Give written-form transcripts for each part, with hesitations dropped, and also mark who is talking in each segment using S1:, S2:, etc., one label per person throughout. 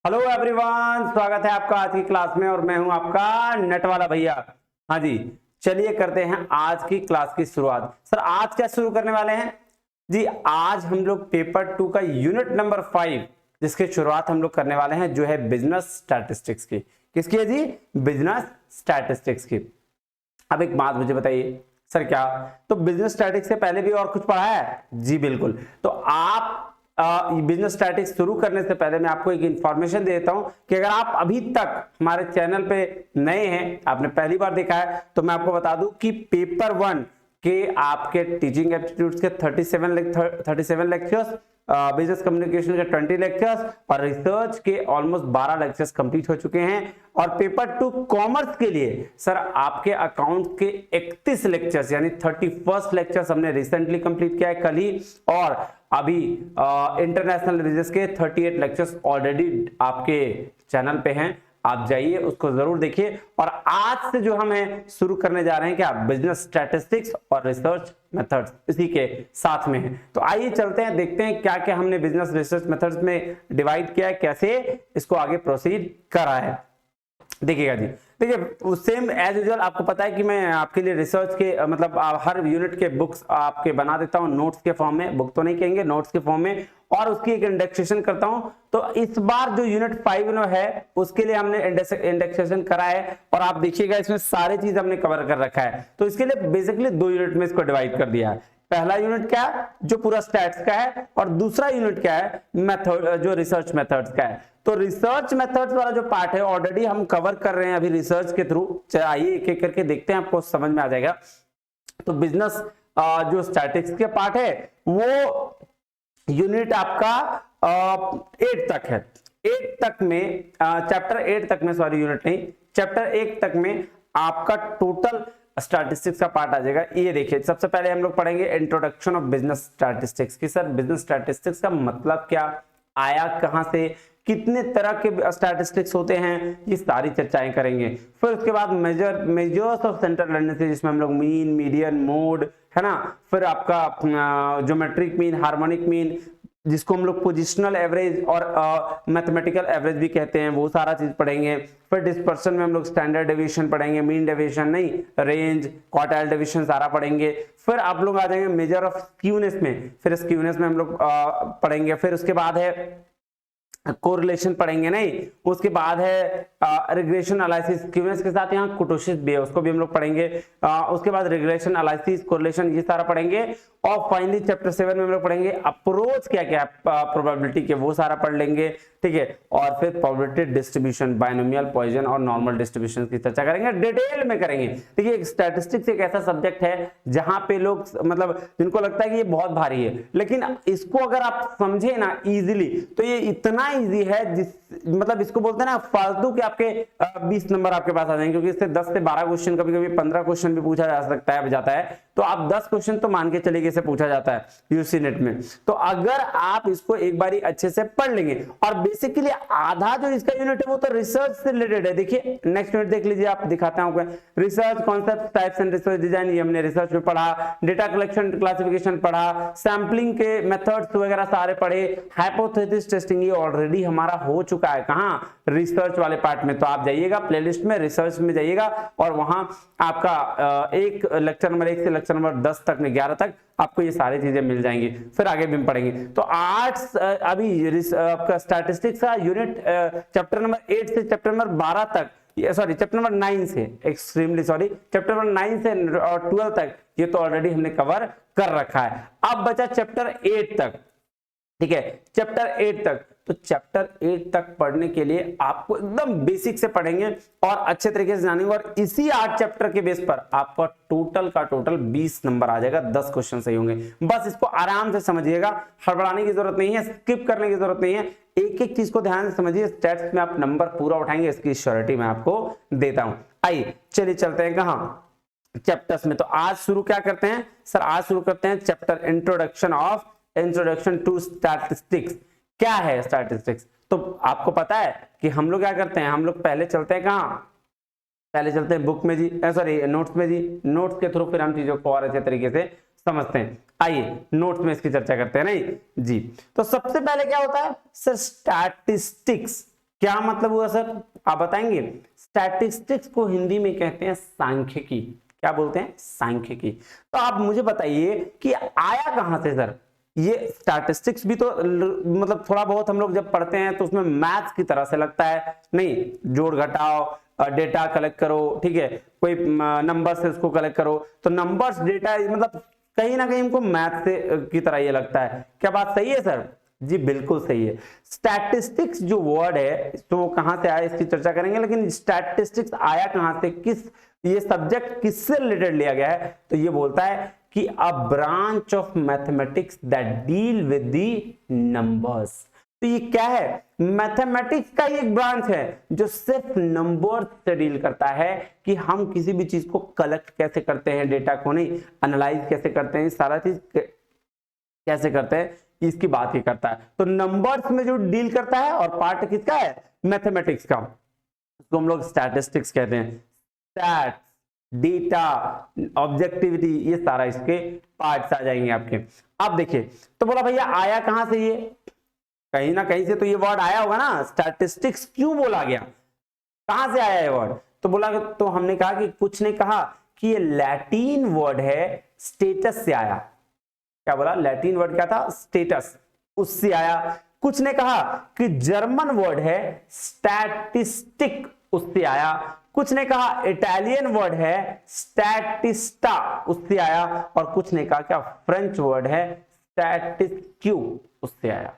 S1: Hello everyone, स्वागत है आपका आज की क्लास में और मैं हूं आपका नेट वाला भैया। हाँ जी, चलिए करते हैं आज की क्लास की शुरुआत। सर आज क्या शुरू करने वाले हैं जी? आज हम लोग पेपर 2 का यूनिट नंबर 5 जिसकी शुरुआत हम लोग करने वाले हैं, जो है बिजनेस स्टैटिस्टिक्स की। किसकी है जी? बिजनेस स्टैटिस्टिक्स की। अब एक बात मुझे बताइए सर, क्या तो बिजनेस स्टैटिस्टिक्स से पहले भी और कुछ पढ़ा है? जी बिल्कुल। तो आप बिजनेस स्टैटिस्टिक्स शुरू करने से पहले मैं आपको एक इंफॉर्मेशन देता हूं कि अगर आप अभी तक हमारे चैनल पे नए हैं, आपने पहली बार देखा है, तो मैं आपको बता दूं कि पेपर 1 के आपके टीचिंग एप्टीट्यूड्स के 37 लेक्चर्स, बिजनेस कम्युनिकेशन के 20 लेक्चर्स और रिसर्च के ऑलमोस्ट 12 लेक्चर्स कंप्लीट हो चुके हैं। और पेपर 2 कॉमर्स के लिए सर आपके अकाउंट के 31 लेक्चर्स यानी 31st लेक्चर्स हमने रिसेंटली कंप्लीट किया है कल ही। और अभी इंटरनेशनल बिजनेस के 38 लेक्चर्स ऑलरेडी आपके चैनल पे हैं, आप जाइए उसको जरूर देखिए। और आज से जो हम है शुरू करने जा रहे हैं क्या? बिजनेस स्टैटिस्टिक्स और रिसर्च मेथड्स इसी के साथ में है। तो आइए चलते हैं, देखते हैं क्या क्या हमने बिजनेस रिसर्च मेथड्स में डिवाइड किया है, कैसे इसको आगे प्रोसीड करा है। देखिएगा जी, देखिए सेम एज यूजुअल आपको पता है कि मैं आपके लिए रिसर्च के मतलब हर यूनिट के बुक्स आपके बना देता हूं नोट्स के फॉर्म में, बुक तो नहीं कहेंगे, नोट्स के फॉर्म में, और उसकी एक इंडेक्सेशन करता हूं। तो इस बार जो यूनिट 5 है उसके लिए हमने इंडेक्सेशन करा है और आप देखिएगा इसमें सारी चीज हमने कवर कर रखा है। तो इसके लिए बेसिकली 2 यूनिट में इसको डिवाइड कर दिया है। पहला यूनिट क्या है जो पूरा स्टैट्स का है, और दूसरा यूनिट क्या है मेथड, जो रिसर्च मेथड्स का है। तो रिसर्च मेथड्स वाला जो पार्ट है ऑलरेडी हम कवर कर रहे हैं अभी रिसर्च के थ्रू। आइए एक एक करके देखते हैं, आपको समझ में आ जाएगा। तो बिजनेस जो स्टैटिस्टिक्स के पार्ट है वो यूनिट आपका 8 तक है। 8 तक में चैप्टर 8 तक में, सॉरी यूनिट नहीं, चैप्टर 1 तक में आपका टोटल स्टैटिस्टिक्स का पार्ट आ जाएगा। ये देखिए, सबसे पहले हम लोग पढ़ेंगे इंट्रोडक्शन ऑफ बिजनेस स्टैटिस्टिक्स की। सर बिजनेस स्टैटिस्टिक्स का मतलब क्या, आया कहां से, कितने तरह के स्टैटिस्टिक्स होते हैं, ये सारी चर्चाएं करेंगे। फिर उसके बाद मेजर्स ऑफ सेंट्रल टेंडेंसी, जिसमें हम लोग मीन, मीडियन, मोड, है ना, फिर आपका ज्योमेट्रिक मीन, हार्मोनिक मीन, जिसको हम लोग पोजिशनल एवरेज और मैथमेटिकल एवरेज भी कहते हैं, वो सारा चीज पढ़ेंगे। फिर डिस्पर्सन में हम लोग स्टैंडर्ड डेविएशन पढ़ेंगे, मीन डेविएशन नहीं, रेंज, क्वार्टाइल डेविएशन सारा पढ़ेंगे। फिर आप लोग आ जाएंगे मेजर ऑफ स्क्यूनेस में, फिर स्क्यूनेस में हम लोग पढ़ेंगे। फिर उसके बाद है कोरिलेशन पढ़ेंगे, नहीं, उसके बाद है रिग्रेशन एनालिसिस, स्क्यूनेस के साथ यहाँ कुर्टोसिस भी है, उसको भी हम लोग पढ़ेंगे। उसके बाद रिग्रेशन एनालिसिस, कोरिलेशन, ये सारा पढ़ेंगे। और फाइनली चैप्टर 7 में हम लोग पढ़ेंगे अप्रोच क्या क्या प्रोबेबिलिटी के, वो सारा पढ़ लेंगे, ठीक है। और फिर प्रोबेबिलिटी डिस्ट्रीब्यूशन, बायनोमियल, पॉइजन और नॉर्मल डिस्ट्रीब्यूशन की चर्चा करेंगे, डिटेल में करेंगे। देखिए स्टैटिस्टिक्स एक ऐसा सब्जेक्ट है जहां पे लोग मतलब जिनको लगता है कि ये बहुत भारी है, लेकिन इसको अगर आप समझे ना इजीली, तो ये इतना इजी है जिस मतलब इसको बोलते हैं ना फालतू के आपके 20 नंबर आपके पास आ जाएंगे, क्योंकि इससे 10 से 12 क्वेश्चन, कभी कभी 15 क्वेश्चन भी पूछा जा सकता है, जाता है। तो आप 10 क्वेश्चन तो मान के चलिए से पूछा जाता है यूसी नेट में। तो अगर आप इसको एक बारी अच्छे से पढ़ लेंगे, और बेसिकली आधा जो इसका यूनिट है वो तो रिसर्च से रिलेटेड है। देखिए नेक्स्ट यूनिट देख लीजिए, आप दिखाता हूं, research concept, types and research design, ये हमने रिसर्च में पढ़ा। डेटा कलेक्शन, क्लासिफिकेशन पढ़ा, सैंपलिंग के मेथड्स वगैरह सारे पढ़े। हाइपोथेसिस टेस्टिंग ये ऑलरेडी हमारा हो चुका है, कहां? रिसर्च वाले पार्ट में। तो आप जाइएगा प्लेलिस्ट में, रिसर्च में जाइएगा, और वहां आपका एक लेक्चर नंबर 1 से लेक्चर नंबर 10 तक में 11 तक आपको ये सारी चीजें मिल जाएंगी। फिर आगे भी हम पढ़ेंगे। तो आर्ट्स अभी आपका स्टैटिस्टिक्स का यूनिट चैप्टर नंबर 8 से चैप्टर नंबर 12 तक, सॉरी चैप्टर नंबर 9 से, एक्सट्रीमली सॉरी, चैप्टर नंबर 9 से 12 तक ये तो ऑलरेडी हमने कवर कर रखा है। अब बचा चैप्टर 8 तक, ठीक है, चैप्टर 8 तक। तो चैप्टर 8 तक पढ़ने के लिए आपको एकदम बेसिक से पढ़ेंगे और अच्छे तरीके से जानेंगे, और इसी 8 चैप्टर के बेस पर आपका टोटल का टोटल 20 नंबर आ जाएगा, 10 क्वेश्चन सही होंगे। बस इसको आराम से समझिएगा, हड़बड़ाने की जरूरत नहीं है, स्किप करने की जरूरत नहीं है, एक एक चीज को ध्यान से समझिए। स्टैट्स में आप नंबर पूरा उठाएंगे, इसकी श्योरिटी मैं आपको देता हूं। आइए चलिए चलते हैं कहां? चैप्टर्स में। तो आज शुरू क्या करते हैं सर? आज शुरू करते हैं चैप्टर इंट्रोडक्शन टू स्टैटिस्टिक्स। क्या है स्टैटिस्टिक्स? तो आपको पता है कि हम लोग क्या करते हैं, हम लोग पहले चलते हैं कहां? पहले चलते हैं बुक में जी, सॉरी नोट्स में जी। नोट्स के थ्रू फिर हम चीजों को और अच्छे तरीके से समझते हैं। आइए नोट्स में इसकी चर्चा करते हैं, नहीं जी। तो सबसे पहले क्या होता है सर? स्टैटिस्टिक्स क्या मतलब हुआ सर, आप बताएंगे? स्टैटिस्टिक्स को हिंदी में कहते हैं सांख्यिकी। क्या बोलते हैं? सांख्यिकी। तो आप मुझे बताइए कि आया कहां से सर ये स्टैटिस्टिक्स? भी तो मतलब थोड़ा बहुत हम लोग जब पढ़ते हैं तो उसमें मैथ्स की तरह से लगता है, नहीं, जोड़ घटाओ, डेटा कलेक्ट करो, ठीक है, कोई नंबर से उसको कलेक्ट करो, तो नंबर्स डेटा मतलब कहीं ना कहीं हमको मैथ से की तरह ये लगता है। क्या बात सही है सर? जी बिल्कुल सही है। स्टैटिस्टिक्स जो वर्ड है तो वो कहां से आया इसकी चर्चा करेंगे, लेकिन स्टैटिस्टिक्स आया कहां से, किस, ये सब्जेक्ट किससे रिलेटेड लिया गया है? तो ये बोलता है कि a branch of mathematics that deal with the numbers. तो ये क्या है? मैथमेटिक्स का एक ब्रांच है जो सिर्फ नंबर्स से डील करता है कि हम किसी भी चीज को कलेक्ट कैसे करते हैं, डेटा को नहीं, एनालाइज कैसे करते हैं, सारा चीज कैसे करते हैं, इसकी बात ही करता है। तो नंबर्स में जो डील करता है और पार्ट किसका है? मैथमेटिक्स का, उसको हम लोग स्टैटिस्टिक्स कहते हैं। स्टैट्स, डेटा, ऑब्जेक्टिविटी, ये सारा इसके पार्ट्स आ जाएंगे आपके। अब देखिए, तो बोला भैया आया कहां से ये? कहीं ना कहीं से तो ये वर्ड आया होगा ना। स्टैटिस्टिक्स क्यों बोला गया, कहां से आया ये वर्ड? तो बोला, तो हमने कहा कि कुछ ने कहा कि ये लैटिन वर्ड है, स्टेटस से आया। क्या बोला? लैटिन वर्ड क्या था? स्टेटस, उससे आया। कुछ ने कहा कि जर्मन वर्ड है स्टैटिस्टिक, उससे आया। कुछ ने कहा इटालियन वर्ड है स्टैटिस्टा, उससे आया। और कुछ ने कहा क्या फ्रेंच वर्ड है स्टैटिस्क्यू, उससे आया।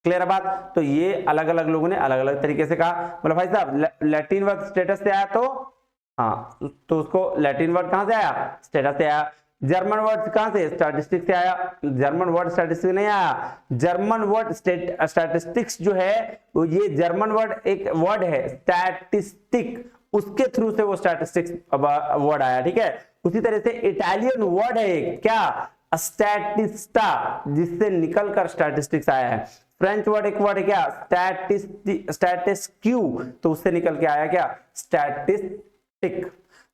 S1: क्लियर है बात? तो ये अलग अलग लोगों ने अलग अलग तरीके से कहा। बोला भाई साहब लैटिन वर्ड स्टेटस से आया, तो हाँ, तो उसको लैटिन वर्ड कहां से आया? स्टेटस से आया। जर्मन वर्ड कहां से? स्टैटिस्टिक्स से आया। जर्मन वर्ड स्टैटिस्टिक्स नहीं आया, जर्मन वर्ड स्टैटिस्टिक्स जो है वो, ये जर्मन वर्ड एक वर्ड है स्टैटिस्टिक, उसके थ्रू से वो स्टैटिस्टिक्स वर्ड आया, ठीक है। उसी तरह से इटालियन वर्ड है एक, क्या? स्टैटिस्टा, जिससे निकलकर स्टैटिस्टिक्स आया है। फ्रेंच वर्ड एक वर्ड है क्या? स्टैटिस्क्यू, तो उससे निकल के आया क्या? स्टैटिस्टिक।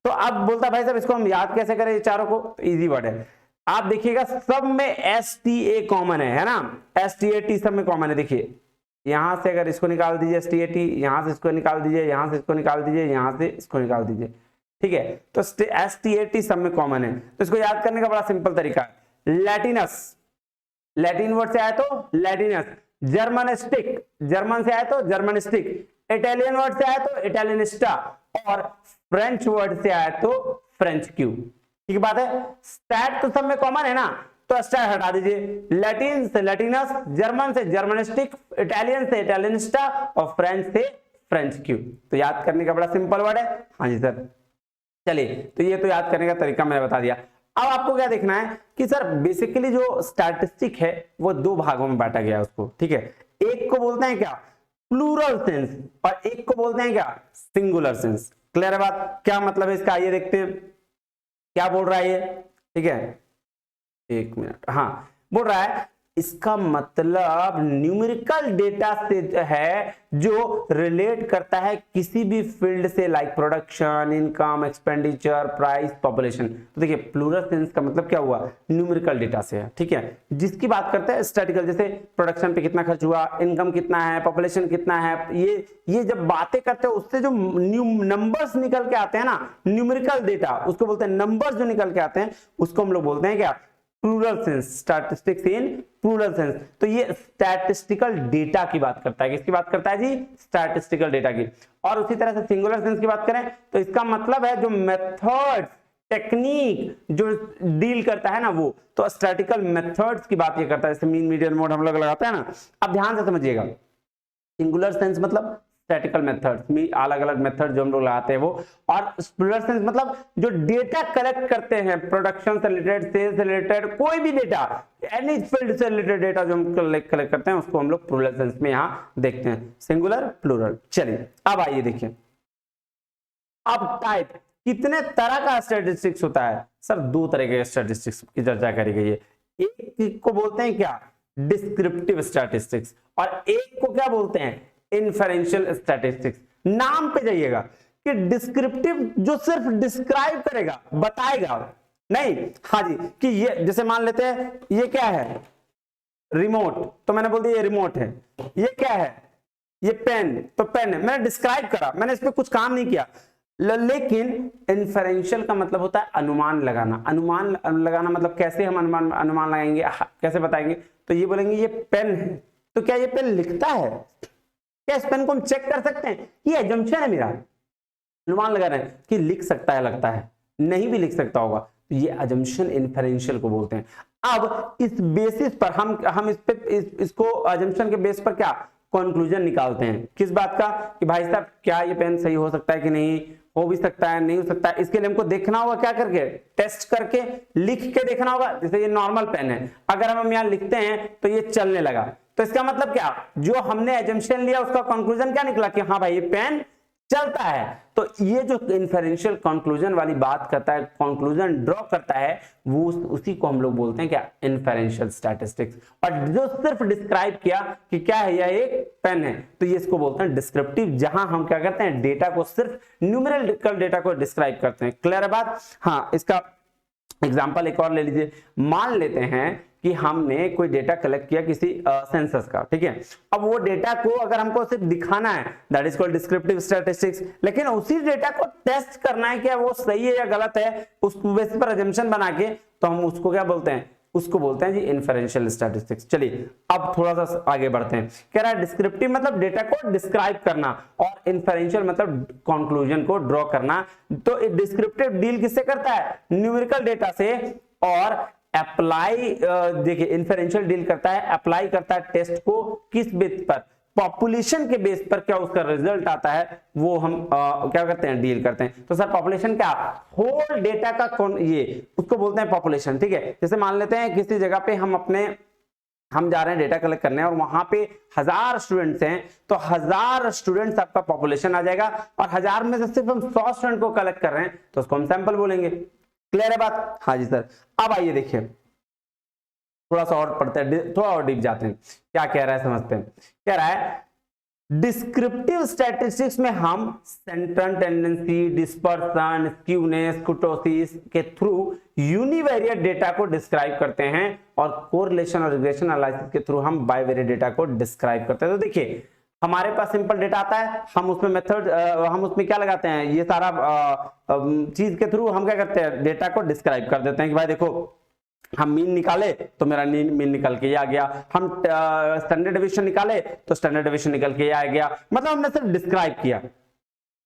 S1: तो अब बोलता भाई साहब इसको हम याद कैसे करें चारों को? इजी वर्ड है। आप देखिएगा सब में एस टी ए कॉमन है ना? एस टी ए टी सब में कॉमन है। देखिए यहां से अगर इसको निकाल दीजिए एस टी ए टी, यहां से इसको निकाल दीजिए, यहां से इसको निकाल दीजिए, यहां से इसको निकाल दीजिए, ठीक है। तो एस टी ए टी सब में कॉमन है। तो इसको याद करने का बड़ा सिंपल तरीका है। लैटिनस, लैटिन वर्ड से आया तो लैटिनस। जर्मनिस्टिक, जर्मन से आया तो जर्मनिस्टिक। इटालियन वर्ड से आया तो इटालियनिस्टा। और फ्रेंच वर्ड से आया तो फ्रेंच क्यू। ठीक बात है। स्टैट तो सब में कॉमन है ना, तो स्टैट हटा दीजिए। लैटिन से लैटिनस, जर्मन से जर्मनिस्टिक, इटालियन से इटालियनिस्टा और फ्रेंच से फ्रेंच क्यू। तो याद करने का बड़ा सिंपल वर्ड है। हाँ जी सर, चलिए तो ये तो याद करने का तरीका मैंने बता दिया। अब आपको क्या देखना है कि सर बेसिकली जो स्टैटिस्टिक है वो दो भागों में बांटा गया है उसको, ठीक है। एक को बोलते हैं क्या? प्लूरल सेंस, और एक को बोलते हैं क्या? Singular sense. क्लियर है बात? क्या मतलब है इसका, आइए देखते हैं क्या बोल रहा है ये, ठीक है। एक मिनट, हाँ, बोल रहा है इसका मतलब न्यूमेरिकल डेटा से है जो रिलेट करता है किसी भी फील्ड से, like production, income, expenditure, price, population. तो देखिए प्लूरल सेंस का मतलब क्या हुआ? न्यूमेरिकल डेटा से है, ठीक है। जिसकी बात करते हैं स्टैटिकल, जैसे प्रोडक्शन पे कितना खर्च हुआ, इनकम कितना है, पॉपुलेशन कितना है, ये जब बातें करते हैं उससे जो नंबर्स निकल के आते हैं ना, न्यूमेरिकल डेटा, उसको बोलते हैं नंबर्स जो निकल के आते हैं उसको हम लोग बोलते हैं क्या? Plural sense, statistics in plural sense. तो ये स्टैटिस्टिकल डेटा की बात करता है। किसकी बात करता है जी? स्टैटिस्टिकल डेटा की। और उसी तरह से सिंगुलर सेंस की बात करें तो इसका मतलब है जो मेथड, टेक्निक जो डील करता है ना वो, तो स्टैटिकल मेथड्स की बात ये करता है। जैसे मीन, मीडियन, मोड हम लोग लगाते हैं ना। अब ध्यान से समझिएगा, सिंगुलर सेंस मतलब स्टैटिकल मेथड्स में अलग अलग मेथड जो हम लोग लगाते हैं वो, और प्लूरल सेंस मतलब जो डेटा कलेक्ट करते हैं प्रोडक्शन से रिलेटेड, सेल्स से रिलेटेड, कोई भी डेटा, एनी फील्ड से रिलेटेड डेटा जो हम कलेक्ट करते हैं उसको हम लोग प्लूरल सेंस में यहां देखते हैं, सिंगुलर, प्लूरल। चलिए अब आइए देखिए, अब टाइप, कितने तरह का स्टैटिस्टिक्स होता है? सर दो तरह के स्टैटिस्टिक्स की चर्चा करी गई है। एक को बोलते हैं क्या? डिस्क्रिप्टिव स्टैटिस्टिक्स, और एक को क्या बोलते हैं? Inferential statistics. नाम पे जाइएगा कि डिस्क्रिप्टिव जो सिर्फ डिस्क्राइब करेगा, बताएगा नहीं, हाँ जी, कि ये जैसे मान लेते हैं ये क्या है? रिमोट, तो मैंने बोल दिया ये रिमोट है। ये क्या है? ये पेन, तो पेन है, मैंने डिस्क्राइब करा, मैंने इस पे कुछ काम नहीं किया। लेकिन इन्फरेंशियल का मतलब होता है अनुमान लगाना। अनुमान लगाना मतलब कैसे हम अनुमान लगाएंगे, कैसे बताएंगे? तो ये बोलेंगे ये पेन है, तो क्या ये पेन लिखता है? क्या इस पेन को हम चेक कर सकते हैं? ये एजम्पशन है मेरा, अनुमान लगा रहे हैं कि लिख सकता है, लगता है, नहीं भी लिख सकता होगा, तो ये अजम्पशन इन्फरेंशियल को बोलते हैं। अब इस बेसिस पर हम इसको अजम्पशन के बेस पर क्या कंक्लूजन निकालते हैं, किस बात का? कि भाई साहब क्या ये पेन सही हो सकता है कि नहीं, हो भी सकता है, नहीं हो सकता है। इसके लिए हमको देखना होगा क्या करके, टेस्ट करके, लिख के देखना होगा। जैसे ये नॉर्मल पेन है, अगर हम यहाँ लिखते हैं तो ये चलने लगा, तो इसका मतलब क्या, जो हमने एजम्पशन लिया उसका कंक्लूजन क्या निकला कि हाँ भाई ये पेन चलता है। तो ये जो इन्फरेंशियल कंक्लूजन वाली बात करता है, कंक्लूजन ड्रॉ करता है, वो उसी को हम लोग बोलते हैं क्या, इन्फरेंशियल स्टैटिस्टिक्स। और जो सिर्फ डिस्क्राइब किया कि क्या है, यह एक पेन है, तो ये इसको बोलते हैं डिस्क्रिप्टिव, जहां हम क्या करते हैं, डेटा को, सिर्फ न्यूमेरिकल डेटा को डिस्क्राइब करते हैं। क्लियर है बात? हाँ, इसका एग्जाम्पल एक और ले लीजिए। मान लेते हैं कि हमने कोई डेटा कलेक्ट किया किसी सेंसस का, ठीक है। अब वो डेटा को अगर हमको सिर्फ दिखाना है, that is called descriptive statistics. लेकिन उसी डेटा को टेस्ट करना है क्या वो सही है या गलत है, उस बेसिस पर अजम्पशन बना के, तो हम उसको क्या बोलते हैं, उसको बोलते हैं जी इन्फरेंशियल स्टैटिस्टिक्स। चलिए अब थोड़ा सा आगे बढ़ते हैं। कह रहा है डिस्क्रिप्टिव मतलब डेटा को डिस्क्राइब करना, और इन्फरेंशियल मतलब कंक्लूजन को ड्रॉ करना। तो डिस्क्रिप्टिव डील किससे करता है, न्यूमेरिकल डेटा से, और अप्लाई देखिए इन्फरेंशियल डील करता है, अप्लाई करता है टेस्ट को किस बेस पर, पॉपुलेशन के बेस पर क्या उसका रिजल्ट आता है, वो हम क्या करते हैं, डील करते हैं। तो सर पॉपुलेशन क्या, होल डेटा का कौन, ये उसको बोलते हैं पॉपुलेशन, ठीक है। जैसे मान लेते हैं किसी जगह पे हम जा रहे हैं डेटा कलेक्ट करने, और वहां पे 1000 स्टूडेंट्स हैं, तो 1000 स्टूडेंट्स आपका पॉपुलेशन आ जाएगा, और 1000 में से सिर्फ हम 100 स्टूडेंट को कलेक्ट कर रहे हैं, तो उसको हम सैंपल बोलेंगे। क्लियर है बात? हाँ जी सर। अब आइए देखिए, थोड़ा सा और पढ़ते हैं, थोड़ा और डीप जाते हैं, क्या कह रहा है समझते हैं। कह रहा है डिस्क्रिप्टिव स्टैटिस्टिक्स में हम सेंट्रल टेंडेंसी, डिस्पर्सन, स्क्यूनेस, कुर्टोसिस के थ्रू यूनिवेरिएट डेटा को डिस्क्राइब करते हैं, और कोरिलेशन और रिग्रेशन एनालिसिस के थ्रू हम बाइवेरिएट डेटा को डिस्क्राइब करते हैं। तो देखिए हमारे पास सिंपल डेटा आता है, हम उसमें मेथड, हम उसमें क्या लगाते हैं, ये सारा चीज के थ्रू हम क्या करते हैं, डेटा को डिस्क्राइब कर देते हैं कि भाई देखो हम मीन निकाले तो मेरा मीन निकल के ये आ गया, हम स्टैंडर्ड डेविएशन निकाले तो स्टैंडर्ड डेविएशन निकल के ये आ गया, मतलब हमने सिर्फ डिस्क्राइब किया।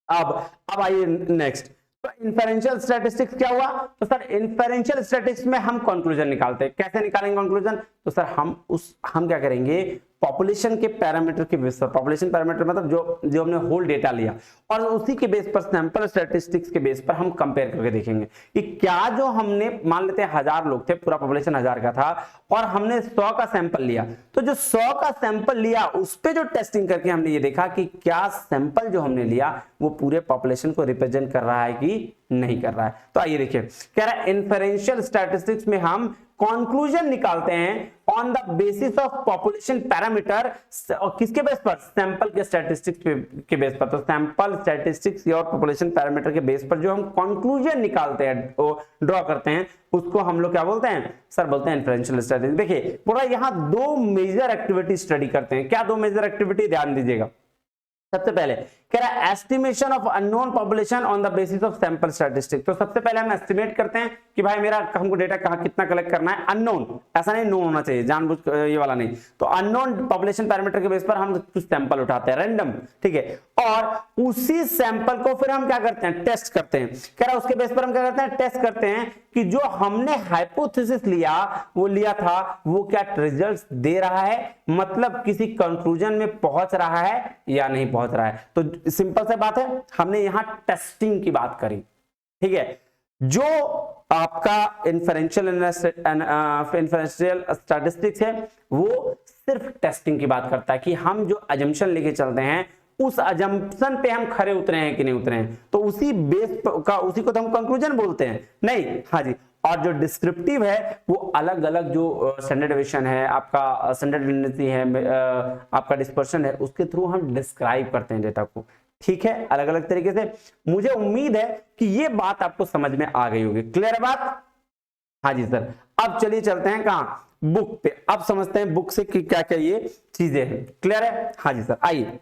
S1: अब आइए नेक्स्ट, तो इन्फरेंशियल स्टैटिस्टिक्स क्या हुआ, तो सर इन्फरेंशियल स्टैटिस्टिक्स में हम कंक्लूजन निकालते हैं। कैसे निकालेंगे कंक्लूजन, तो सर हम क्या करेंगे, पॉपुलेशन के पैरामीटर के बेस पर, पॉपुलेशन पैरामीटर मतलब जो हमने होल डेटा लिया, और उसी के बेस पर सैंपल स्टैटिस्टिक्स के बेस पर हम कंपेयर करके देखेंगे कि क्या जो हमने, मान लेते हैं 1000 लोग थे, पूरा पॉपुलेशन 1000 का था, और हमने 100 का सैंपल लिया, तो जो 100 का सैंपल लिया उस पे जो टेस्टिंग करके हमने ये देखा कि क्या सैंपल जो हमने लिया वो पूरे पॉपुलेशन को रिप्रेजेंट कर रहा है कि नहीं कर रहा है। तो आइए देखिए, कह रहा है इन्फरेंशियल स्टैटिस्टिक्स में हम कंक्लूजन निकालते हैं on the basis of population parameter, और किसके बेस पर, सैंपल के स्टैटिस्टिक्स के बेस पर। तो सैंपल स्टैटिस्टिक्स और पॉपुलेशन पैरामीटर के बेस पर जो हम कंक्लूजन निकालते हैं, ड्रॉ करते हैं, उसको हम लोग क्या बोलते हैं, सर बोलते हैं इन्फरेंशियल स्टैटिस्टिक्स। देखिए पूरा यहां 2 मेजर एक्टिविटी स्टडी करते हैं। क्या 2 मेजर एक्टिविटी, ध्यान दीजिएगा। सबसे पहले कह रहा है estimation of unknown population on the basis of sample statistics. तो सबसे पहले हम एस्टिमेट करते हैं कि भाई मेरा हमको डेटा कहां कितना कलेक्ट करना है, अननोन, ऐसा नहीं नोन होना चाहिए, जानबूझ ये वाला नहीं। तो अननोन पॉपुलेशन पैरामीटर के बेस पर हम कुछ सैंपल उठाते हैं रैंडम, ठीक है, और उसी सैंपल को फिर हम क्या करते हैं, टेस्ट करते हैं। कह रहा है उसके बेस पर हम क्या करते हैं, टेस्ट करते हैं कि जो हमने हाइपोथेसिस लिया था वो क्या रिजल्ट्स दे रहा है, मतलब किसी कंक्लूजन में पहुंच रहा है या नहीं पहुंच रहा है। तो सिंपल सी बात है, हमने यहां टेस्टिंग की बात करी, ठीक है। जो आपका इन्फरेंशियल स्टैटिस्टिक्स है वो सिर्फ टेस्टिंग की बात करता है कि हम जो अजम्पशन लेके चलते हैं उस अजम्पशन पे हम खरे उतरे हैं कि नहीं उतरे हैं, तो उसी बेस का, उसी को तो हम कंक्लूजन बोलते हैं, नहीं, हाँ जी। और जो डिस्क्रिप्टिव है वो अलग अलग जो स्टैंडर्ड डेविएशन है, आपका स्टैंडर्ड टेंडेंसी है, आपका डिस्पर्शन है, उसके थ्रू हम डिस्क्राइब करते हैं डेटा को, ठीक है, अलग अलग तरीके से। मुझे उम्मीद है कि ये बात आपको समझ में आ गई होगी। क्लियर है बात? हाँ जी सर। अब चलिए चलते हैं कहां, बुक पे। अब समझते हैं बुक से कि क्या क्या ये चीजें हैं। क्लियर है? हाँ जी सर। आइए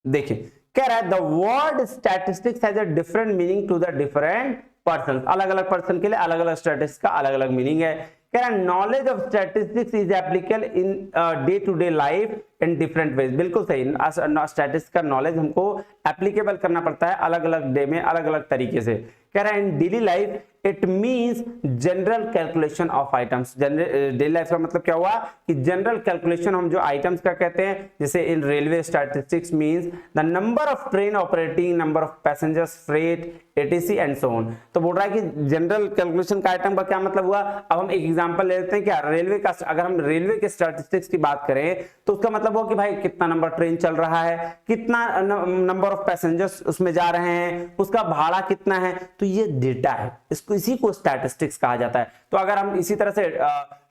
S1: देखिए कह रहा है the word statistics has a different meaning to the different person, अलग अलग पर्सन के लिए अलग अलग स्टैटिस्टिक्स का अलग अलग मीनिंग है। कह रहा है knowledge of statistics is applicable in day to day life in different ways, बिल्कुल सही। स्टैटिस्टिक्स का नॉलेज हमको एप्लीकेबल करना पड़ता है अलग अलग डे में अलग अलग तरीके से। कह रहा है in daily life it means general calculation of items. Daily life का मतलब क्या हुआ कि जनरल कैलकुलेशन हम जो आइटम्स का कहते हैं, जैसे in railway statistics means the number of train operating, number of passengers, freight, ETC and so on. तो बोल रहा है कि जनरल कैलकुलेशन का आइटम का क्या मतलब हुआ। अब हम एक एग्जांपल ले लेते हैं क्या रेलवे का, अगर हम रेलवे के स्टैटिस्टिक्स की बात करें तो उसका मतलब हो कि भाई कितना नंबर ट्रेन चल रहा है, कितना नंबर ऑफ पैसेंजर्स उसमें जा रहे हैं, उसका भाड़ा कितना है, तो ये डेटा है, इसको इसी को स्टैटिस्टिक्स कहा जाता है। तो अगर हम इसी तरह से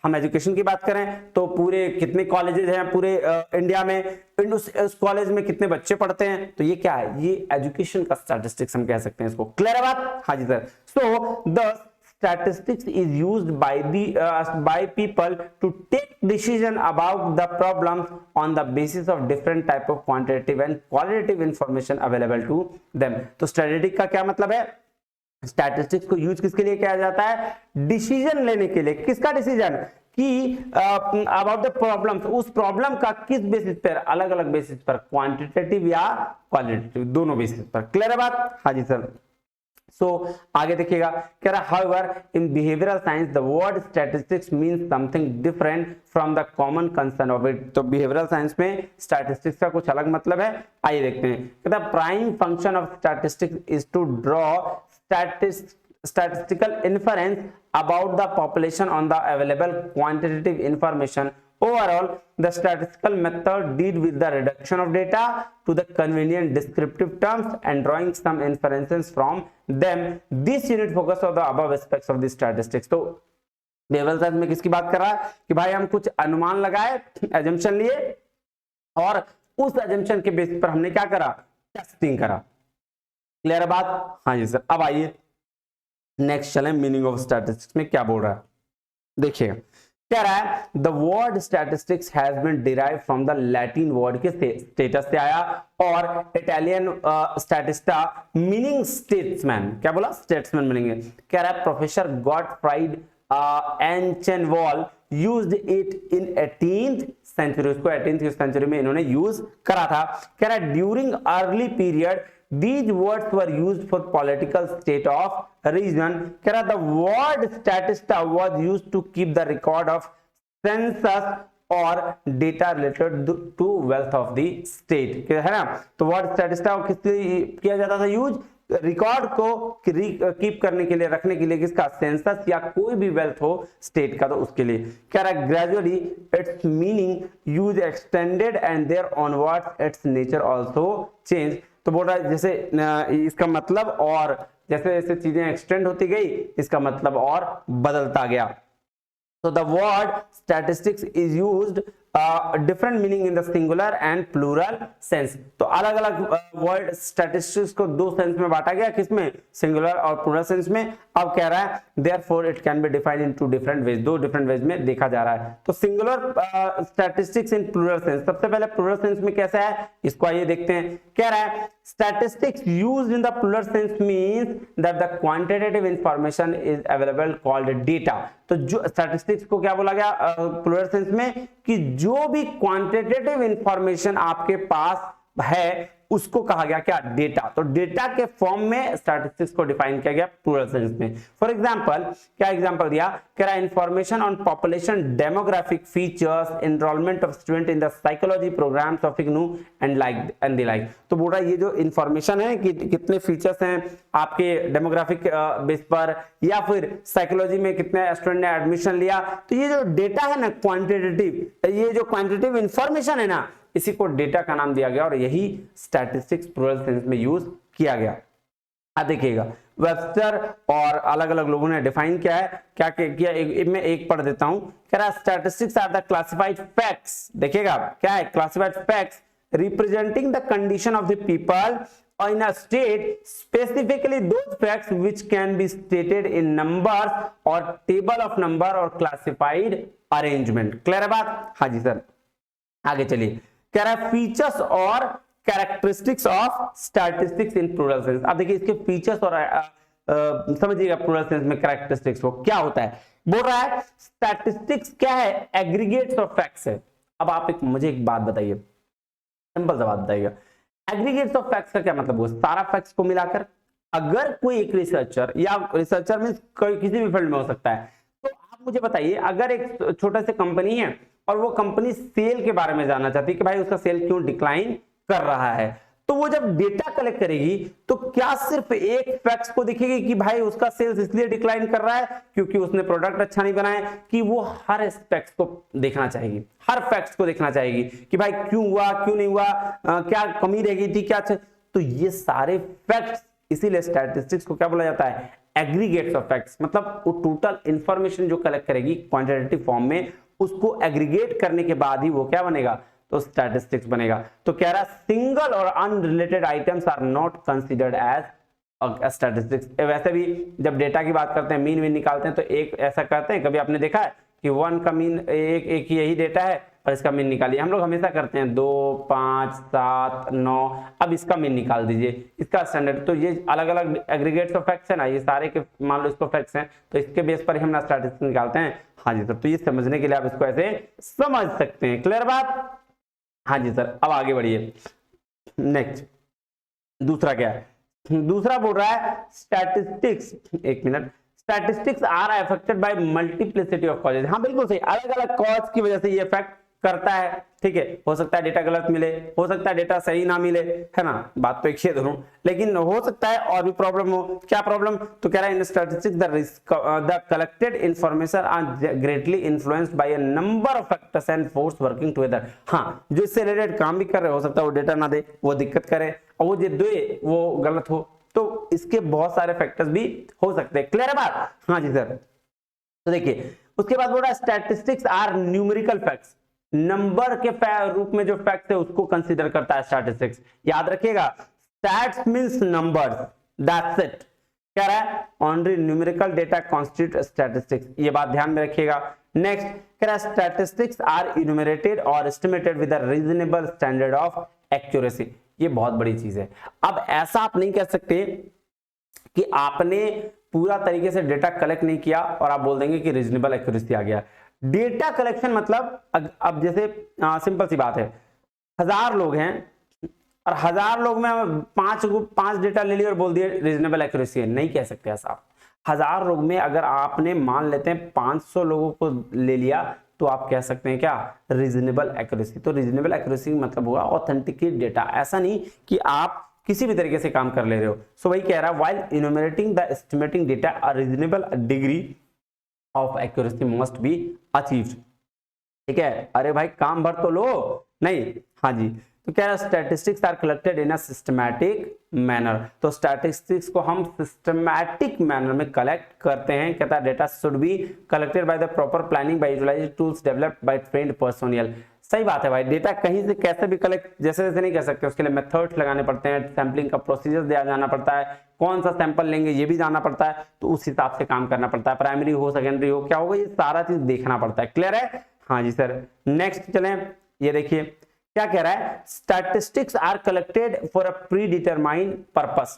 S1: हम एजुकेशन की बात करें तो पूरे कितने कॉलेजेस हैं पूरे इंडिया में, उस कॉलेज में कितने बच्चे पढ़ते हैं, तो ये क्या है, ये एजुकेशन का स्टैटिस्टिक्स हम कह सकते हैं इसको। क्लियर है बात? हाँ जी sir. So the statistics is used by people to take decision about the problems on the basis of different type of quantitative and qualitative information available to them। तो स्टैटिस्टिक्स का क्या मतलब है, स्टैटिस्टिक्स को यूज किसके लिए किया जाता है, डिसीजन लेने के लिए। किसका डिसीजन कि अबाउट द प्रॉब्लम्स, उस प्रॉब्लम का किस बेसिस पर, अलग अलग बेसिस पर, क्वांटिटेटिव या क्वालिटेटिव, दोनों बेसिस पर। क्लियर है बात? हाँ जी सर। सो आगे देखिएगा, कह रहा however in behavioral science the word statistics means something different from the common concern of it। तो behavioral science में statistics का कुछ अलग मतलब है, आइए देखते हैं। कहता है prime function of statistics is to draw statistical inference about the population on the available quantitative information। Overall, the statistical method deal with the reduction of data to the convenient descriptive terms and drawing some inferences from them। This unit focus on the above aspects of the statistics। तो behavioral science में किसकी बात कर रहा है कि भाई हम कुछ अनुमान लगाए, assumption लिए, और उस assumption के बेसिस पर हमने क्या करा, टेस्टिंग करा। क्लियर है बात? हाँ जी सर। अब आइए नेक्स्ट चलें, मीनिंग ऑफ स्टैटिस्टिक्स में क्या बोल रहा है देखिएगा। कह रहा है the word statistics has been derived from the Latin word के स्टेटस से आया, और इटालियन स्टैटिस्टा मीनिंग स्टेट्समैन, क्या बोला, स्टेट्समैन मीनिंग है। कह रहा है professor Gottfried Achenwall used it in 18th century, उसको 18th सेंचुरी में इन्होंने यूज करा था। कह रहा है during early period these words were used for political state of region। कह रहा the word statista was used to keep the record of census और data related to wealth of the state, है ना। तो word statista को किस लिए किया जाता था यूज, रिकॉर्ड को कीप करने के लिए, रखने के लिए, किसका, सेंसस या कोई भी वेल्थ हो स्टेट का, तो उसके लिए। कह रहा है gradually its meaning use extended and there onwards its nature also change. तो बोल रहा है जैसे इसका मतलब, और जैसे जैसे चीजें एक्सटेंड होती गई इसका मतलब और बदलता गया। तो the word statistics is used different meaning in the singular and plural sense. तो अलग अलग वर्ड स्टैटिस्टिक्स को दो सेंस में बांटा गया, किसमें, सिंगुलर और प्लूरल सेंस में। अब कह रहा है therefore it can be defined in two different ways, दो डिफरेंट वेज में देखा जा रहा है। तो singular statistics in plural sense, सबसे पहले प्लूरल सेंस में कैसा है इसको आइए देखते हैं। कह रहा है statistics used in the plural sense means that the quantitative information is available called data। तो जो statistics को क्या बोला गया प्लूरल सेंस में, कि जो भी क्वांटिटेटिव इंफॉर्मेशन आपके पास है उसको कहा गया क्या, डेटा। तो डेटा के फॉर्म में स्टैटिस्टिक्स को डिफाइन किया गया प्लूरल सेंस में। फॉर एग्जांपल, क्या एग्जांपल दिया, कह रहा है information on population demographic features, enrolment of student in the psychology programmes of IGNOU and the like. तो बोल रहा है ये जो इंफॉर्मेशन है कि कितने फीचर्स हैं आपके डेमोग्राफिक बेस पर, या फिर साइकोलॉजी में कितने स्टूडेंट ने एडमिशन लिया, तो ये जो डेटा है ना क्वांटिटेटिव, ये जो क्वांटिटेटिव इंफॉर्मेशन है ना, इसी को डेटा का नाम दिया गया, और यही स्टैटिस्टिक्स प्लूरल सेंस में यूज किया गया। अब देखिएगा वेबस्टर और अलग अलग लोगों ने डिफाइन किया है, क्या किया, मैं एक पढ़ देता हूं। कह रहा statistics are the classified facts, देखिएगा क्या है, classified facts representing the condition of the people in a state, specifically those facts which can be stated in numbers or table of number or classified arrangement। Clear है बात? हाँ जी sir. आगे चलिए, कह रहा है फीचर्स और characteristics of statistics in plural sense. अब देखिए इसके फीचर्स और समझिएगा प्लूरल सेंस में कैरेक्टरिस्टिक्स को क्या होता है। बोल रहा है स्टैटिस्टिक्स क्या है, एग्रीगेट्स ऑफ फैक्ट्स है। अब आप मुझे एक बात बताइए, सिंपल सा बात बताइएगा, एग्रीगेट्स ऑफ फैक्ट्स का क्या मतलब हुआ? सारा फैक्ट्स को मिलाकर अगर कोई एक रिसर्चर या रिसर्चर में किसी भी फील्ड में हो सकता है, तो आप मुझे बताइए अगर एक छोटा सा कंपनी है और वो कंपनी सेल के बारे में जानना चाहती है कि भाई उसका सेल क्यों डिक्लाइन कर रहा है, तो वो जब डेटा कलेक्ट करेगी तो क्या सिर्फ एक फैक्ट्स को दिखेगी कि भाई उसका सेल्स इसलिए डिक्लाइन कर रहा है क्योंकि उसने प्रोडक्ट अच्छा नहीं बनाया, कि वो हर एस्पेक्ट्स को देखना चाहेगी, हर फैक्ट्स को देखना चाहेगी कि भाई क्यों हुआ, क्यों नहीं हुआ, क्या कमी रह गई थी, क्या। तो ये सारे फैक्ट्स, इसीलिए स्टैटिस्टिक्स को क्या बोला जाता है, एग्रीगेट्स ऑफ फैक्ट्स। मतलब वो टोटल इंफॉर्मेशन जो कलेक्ट करेगी क्वांटिटेटिव फॉर्म में, उसको एग्रीगेट करने के बाद ही वो क्या बनेगा, तो स्टैटिस्टिक्स बनेगा। तो कह रहा सिंगल और unrelated items are not considered as statistics. वैसे भी जब डेटा की बात करते हैं, मीन मीन निकालते हैं, तो एक ऐसा करते हैं, कभी आपने देखा है कि 1 का मीन, एक यही डेटा है और इसका मीन निकालिए। हम लोग हमेशा करते हैं 2, 5, 7, 9, अब इसका मीन निकाल दीजिए, इसका स्टैंडर्ड। तो ये अलग अलग एग्रीगेट्स ऑफ फैक्ट्स है ना, ये सारे के मान लो इसको फैक्ट्स हैं, तो इसके बेस पर ही हम स्टैटिस्टिक्स निकालते हैं। हाँ जी सर, तो ये समझने के लिए आप इसको ऐसे समझ सकते हैं। क्लियर बात? हाँ जी सर, अब आगे बढ़िए। नेक्स्ट दूसरा क्या है, दूसरा बोल रहा है स्टैटिस्टिक्स, एक minute, statistics are affected by multiplicity of causes. हाँ बिल्कुल सही, अलग अलग कॉज की वजह से ये इफेक्ट करता है। ठीक है, हो सकता है डेटा गलत मिले, हो सकता है डेटा सही ना मिले, है ना, बात तो एक ही है, लेकिन हो सकता है और भी प्रॉब्लम हो। क्या प्रॉब्लम? तो कह रहा है in statistics the collected information are greatly influenced by a number of factors and force working together. हाँ, जो इससे रिलेटेड काम भी कर रहे हो सकता है वो डेटा ना दे, वो दिक्कत करे, और वो जो दे वो गलत हो, तो इसके बहुत सारे फैक्टर्स भी हो सकते हैं। क्लियर है बात? हाँ जी सर। तो देखिए उसके बाद बोल रहा है statistics are numerical facts, number के रूप में जो फैक्ट है उसको कंसीडर करता है स्टैटिस्टिक्स। याद रखिएगा, stats means numbers, that's it. कह रहा है only numerical data constitute statistics, ये बात ध्यान में रखिएगा। नेक्स्ट कह रहा है स्टैटिस्टिक्स आर इन्यूमरेटेड और estimated with a reasonable standard of accuracy. ये बहुत बड़ी चीज है। अब ऐसा आप नहीं कह सकते कि आपने पूरा तरीके से डेटा कलेक्ट नहीं किया और आप बोल देंगे कि रीजनेबल एक्यूरेसी आ गया। डेटा कलेक्शन मतलब अब जैसे सिंपल सी बात है, 1000 लोग हैं और 1000 लोग में 5 डेटा ले लिए और बोल दिए रीजनेबल एक्यूरेसी है, नहीं कह सकते ऐसा। 1000 लोग में अगर आपने मान लेते हैं 500 लोगों को ले लिया तो आप कह सकते हैं क्या, रीजनेबल एक्यूरेसी। तो रीजनेबल एक्यूरेसी मतलब होगा ऑथेंटिकेट डेटा, ऐसा नहीं कि आप किसी भी तरीके से काम कर ले रहे हो। सो वही कह रहा है while enumerating the estimating data a reasonable degree of accuracy must be achieved. ठीक है, अरे भाई काम भर तो लो, नहीं। हाँ जी, तो क्या statistics are collected in a systematic manner. तो स्टैटिस्टिक्स को हम सिस्टमैटिक मैनर में कलेक्ट करते हैं। कहता है data should be collected by the proper planning by utilising tools developed by trained personnel. सही बात है भाई, डेटा कहीं से कैसे भी कलेक्ट जैसे जैसे नहीं कर सकते, उसके लिए मेथड्स लगाने पड़ते हैं, सैंपलिंग का प्रोसीजर दिया जाना पड़ता है, कौन सा सैंपल लेंगे ये भी जानना पड़ता है, तो उस हिसाब से काम करना पड़ता है। प्राइमरी हो सेकेंडरी हो क्या होगा, ये सारा चीज देखना पड़ता है। क्लियर है? हाँ जी सर। नेक्स्ट चलें, ये देखिए क्या कह रहा है, statistics are collected for a predetermined purpose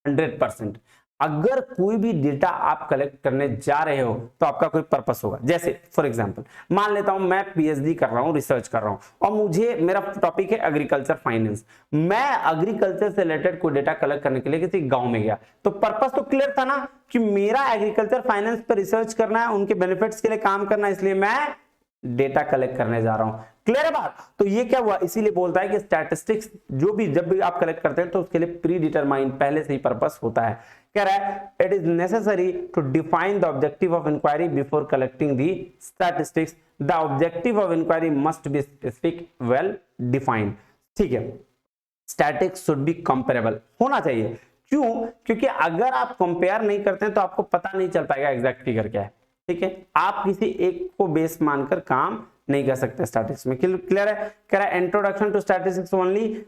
S1: 100%। अगर कोई भी डेटा आप कलेक्ट करने जा रहे हो तो आपका कोई पर्पस होगा। जैसे फॉर एग्जांपल मान लेता हूं मैं पीएचडी कर रहा हूं, रिसर्च कर रहा हूं, और मुझे मेरा टॉपिक है एग्रीकल्चर फाइनेंस। मैं एग्रीकल्चर से रिलेटेड कोई डेटा कलेक्ट करने के लिए किसी गांव में गया, तो पर्पस तो क्लियर था ना कि मेरा एग्रीकल्चर फाइनेंस पर रिसर्च करना है, उनके बेनिफिट्स के लिए काम करना है, इसलिए मैं डेटा कलेक्ट करने जा रहा हूं। क्लियर है बात? तो ये क्या हुआ, इसीलिए बोलता है कि स्टैटिस्टिक्स जो भी जब भी आप कलेक्ट करते हैं तो उसके लिए प्री डिटरमाइंड पहले से ही पर्पस होता है। कह रहा है it is necessary to define the objective of inquiry before collecting the statistics. The objective of inquiry must be specific, well defined. ठीक है, स्टैटिस्टिक्स शुड बी कंपेरेबल होना चाहिए। क्यों? क्योंकि अगर आप कंपेयर नहीं करते हैं तो आपको पता नहीं चल पाएगा एग्जैक्ट फिगर क्या है। ठीक है, आप किसी एक को बेस मानकर काम नहीं कर सकते स्टैटिस्टिक्स में। क्लियर है? कह रहा है introduction to statistics only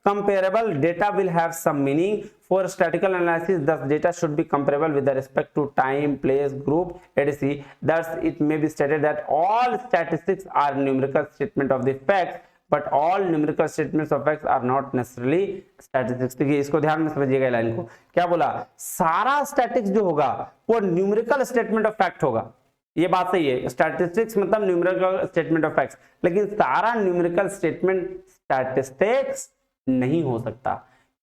S1: comparable data will have some meaning for statistical analysis. Thus data should be comparable with respect to time, place, group, etc. Thus it may be stated that all statistics are numerical statement of the facts but all numerical statements of facts are not necessarily statistics. देखिए इसको ध्यान में समझिएगा line को, क्या बोला, सारा statics जो होगा वो न्यूमेरिकल स्टेटमेंट ऑफ फैक्ट होगा। ये बात सही है, स्टैटिस्टिक्स मतलब न्यूमेरिकल स्टेटमेंट ऑफ फैक्ट्स, लेकिन सारा न्यूमेरिकल स्टेटमेंट स्टैटिस्टिक्स नहीं हो सकता।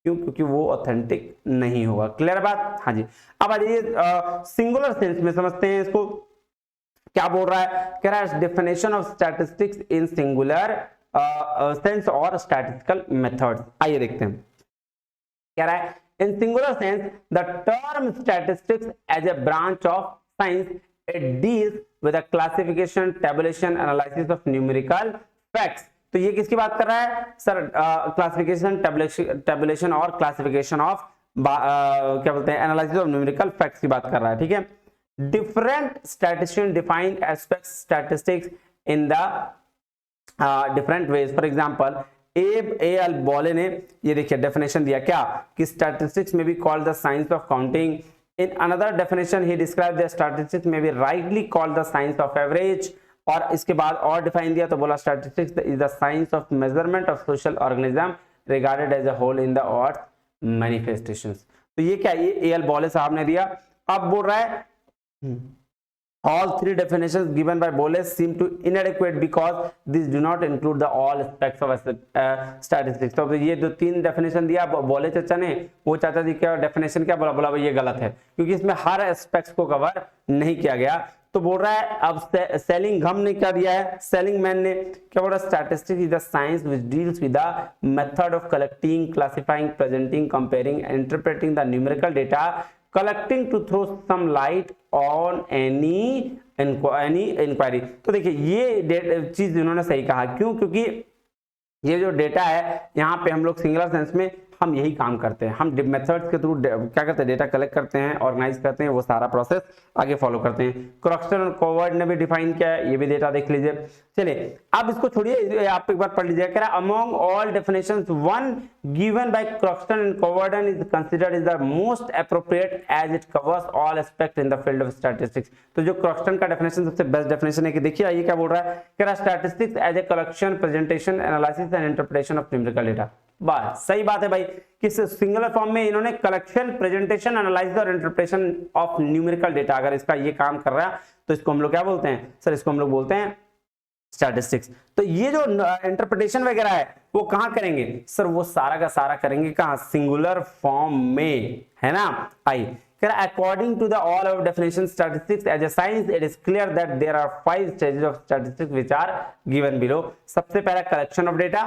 S1: क्यों? क्योंकि वो ऑथेंटिक नहीं होगा। क्लियर बात? हाँ जी। अब आ जाइए सिंगुलर सेंस में समझते हैं इसको, क्या बोल रहा है, कह रहा है definition of statistics in singular sense और स्टैटिस्टिकल मेथड्स। आइए देखते हैं, कह रहा है in singular sense the term statistics as a branch of science it deals with the classification, tabulation, analysis of numerical facts. तो ये किसकी बात कर रहा है सर? क्लासिफिकेशन, टेबुलेशन और क्लासिफिकेशन ऑफ क्या बोलते हैं, एनालिसिस ऑफ न्यूमेरिकल फैक्ट्स की बात कर रहा है। ठीक है, different statisticians define aspects statistics in the different ways. For example, A.L. Bolle ने ये देखिए डेफिनेशन दिया क्या, कि statistics may be called the science of counting. In another definition he described the statistics may be rightly called the science of average. और इसके बाद और डिफाइन दिया तो बोला statistics is the science of measurement of social organism regarded as a whole in the earth manifestations. तो ये क्या, ये A.L. Bolle साहब ने दिया। अब बोल रहा है all three definitions given by Bolle seem to inadequate because these do not include the all aspects of statistics. तो ये जो तीन डेफिनेशन दिया बोले चाचा ने, वो चाचा जी क्या डेफिनेशन क्या बोला, बोला भाई ये गलत है क्योंकि इसमें हर एस्पेक्ट्स को कवर नहीं किया गया। तो बोल रहा है अब सेलिंग घम ने क्या दिया है, सेलिंग मैन ने क्या बोल रहा है, statistics is the science which deals with the method of collecting, classifying, presenting, comparing, interpreting the numerical data, collecting to throw some light on any inquiry। तो देखिए ये चीज इन्होंने सही कहा, क्यों? क्योंकि ये जो डेटा है यहाँ पे हम लोग सिंगुलर सेंस में हम यही काम करते हैं, हम मेथड्स के थ्रू क्या करते हैं, डेटा कलेक्ट करते हैं, ऑर्गेनाइज करते हैं, वो सारा प्रोसेस आगे फॉलो करते हैं। क्रॉक्स्टन और कोवर्ड ने भी डिफाइन किया है, ये भी डेटा देख लीजिए। चलिए अब इसको छोड़िए, आप एक बार पढ़ लीजिए, कह रहा है among all definitions one given by Croxton and Cowden is considered is the most appropriate as it covers all aspect in the field of statistics. तो जो क्रॉक्स्टन का डेफिनेशन सबसे बेस्ट डेफिनेशन है कि देखिए ये क्या बोल रहा है, कह रहा है statistics as a collection, presentation, analysis and interpretation of numerical data. बस सही बात है भाई, किस सिंगुलर फॉर्म में इन्होंने कलेक्शन, प्रेजेंटेशन, एनालिसिस और इंटरप्रिटेशन ऑफ न्यूमेरिकल डेटा, अगर इसका ये काम कर रहा है तो इसको हम लोग क्या बोलते हैं सर? इसको हम लोग बोलते हैं स्टैटिस्टिक्स। तो ये जो इंटरप्रिटेशन वगैरह है वो कहां करेंगे सर? वो सारा का सारा करेंगे कहां? सिंगुलर फॉर्म में, है ना। आई according to the all of definition statistics as a science it is clear that there are 5 stages of statistics which are given below। सबसे पहला कलेक्शन ऑफ डेटा,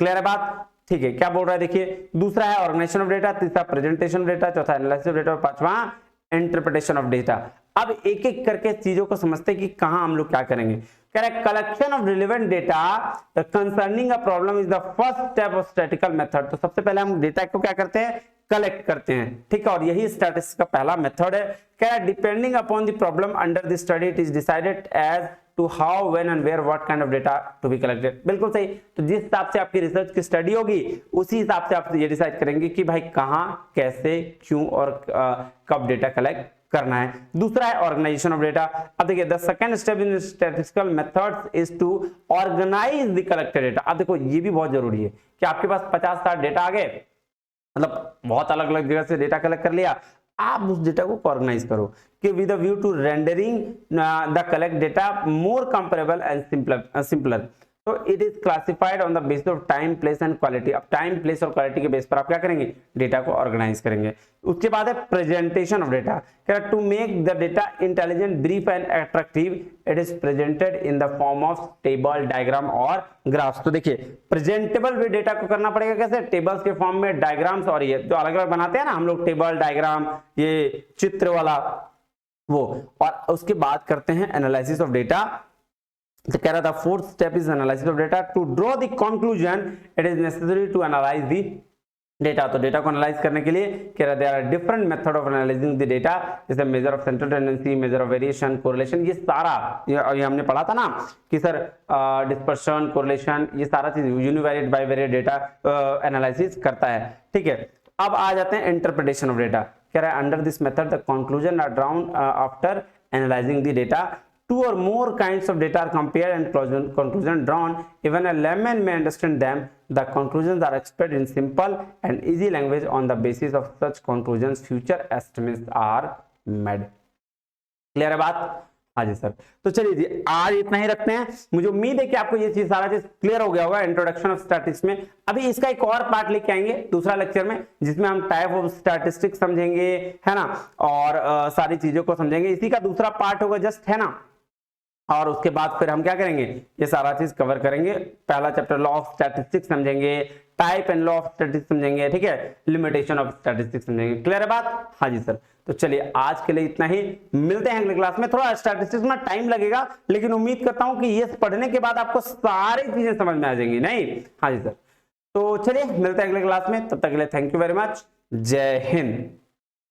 S1: क्लियर है बात? ठीक है, क्या बोल रहा है देखिए, दूसरा है ऑर्गेनाइजेशन ऑफ डेटा, तीसरा प्रेजेंटेशन ऑफ डेटा, चौथा एनालिसिस ऑफ डेटा और पांचवा इंटरप्रिटेशन ऑफ डेटा। अब एक एक करके चीजों को समझते हैं कि कहां हम लोग क्या करेंगे। कह रहा है collection of relevant data concerning a problem is the first step of statistical method. तो सबसे पहले हम डेटा को क्या करते हैं, कलेक्ट करते हैं, ठीक है, और यही स्टैटिस्टिक्स का पहला मेथड है। कह रहा है depending upon the problem under the study it is decided as to how, when and where, what kind of data to be collected. बिल्कुल सही। तो जिस हिसाब से आपकी रिसर्च की स्टडी होगी उसी हिसाब से आप ये डिसाइड करेंगे कि भाई कहां, कैसे, क्यों और कब डेटा कलेक्ट करना है। दूसरा है ऑर्गेनाइजेशन ऑफ डेटा। अब देखिए the second step in statistical methods is to organise the collected data. अब देखो ये भी बहुत जरूरी है कि आपके पास 50-60 डेटा आ गए, मतलब बहुत अलग अलग जगह से डेटा कलेक्ट कर लिया, आप उस डेटा को ऑर्गेनाइज करो कि with a view to rendering the collect data more comparable and simpler. तो it is classified on the basis of time, place and quality. अब टाइम, प्लेस और क्वालिटी के बेस पर आप क्या करेंगे, डेटा को ऑर्गेनाइज करेंगे। उसके बाद है presentation of data. To make the data intelligent, brief and attractive it is presented in the form of table, diagram और ग्राफ्स। तो देखिए प्रेजेंटेबल भी डेटा को करना पड़ेगा कैसे, टेबल्स के फॉर्म में, डायग्राम्स, और ये जो अलग अलग बनाते हैं ना हम लोग टेबल, डायग्राम, ये चित्र वाला वो। और उसके बाद करते हैं एनालिसिस ऑफ डेटा। तो कह रहा था fourth step is analysis of data. To draw the conclusion it is necessary to analyse the data. तो डेटा को एनालाइज करने के लिए कह रहा there are different method of analysing the data, जैसे measure of central tendency, measure of variation, correlation. ये सारा ये हमने पढ़ा था ना कि सर डिस्पर्शन, कोरिलेशन, ये सारा चीज यूनिवेरिएट बाइवेरिएट डेटा एनालिसिस करता है। ठीक है, अब आ जाते हैं इंटरप्रिटेशन ऑफ डेटा। कह रहा है under this method the conclusion are drawn after analysing the data two or more kinds of data are compared and conclusion drawn. Even a layman may understand them. The conclusions are expressed in simple and easy language. On the basis of such conclusions, future estimates are made. Clear है बात? हाँ जी sir. तो चलिए जी, आज इतना ही रखते हैं। मुझे उम्मीद है कि आपको ये चीज सारा चीज क्लियर हो गया होगा इंट्रोडक्शन ऑफ स्टैटिस्टिक्स में। अभी इसका एक और पार्ट लेके आएंगे दूसरा लेक्चर में, जिसमें हम टाइप ऑफ स्टैटिस्टिक्स समझेंगे, है ना, और सारी चीजों को समझेंगे। इसी का दूसरा पार्ट होगा जस्ट, है ना। और उसके बाद फिर हम क्या करेंगे, ये सारा चीज कवर करेंगे। पहला चैप्टर लॉ ऑफ स्टैटिस्टिक्स समझेंगे, type and law of statistics समझेंगे, ठीक है, लिमिटेशन ऑफ स्टैटिस्टिक्स समझेंगे। क्लियर है बात? हाँ जी सर। तो चलिए आज के लिए इतना ही, मिलते हैं अगले क्लास में। थोड़ा स्टैटिस्टिक्स में टाइम लगेगा, लेकिन उम्मीद करता हूं कि ये पढ़ने के बाद आपको सारी चीजें समझ में आ जाएंगी, नहीं? हाँ जी सर। तो चलिए मिलते हैं अगले क्लास में, तब तक के लिए थैंक यू वेरी मच। जय हिंद।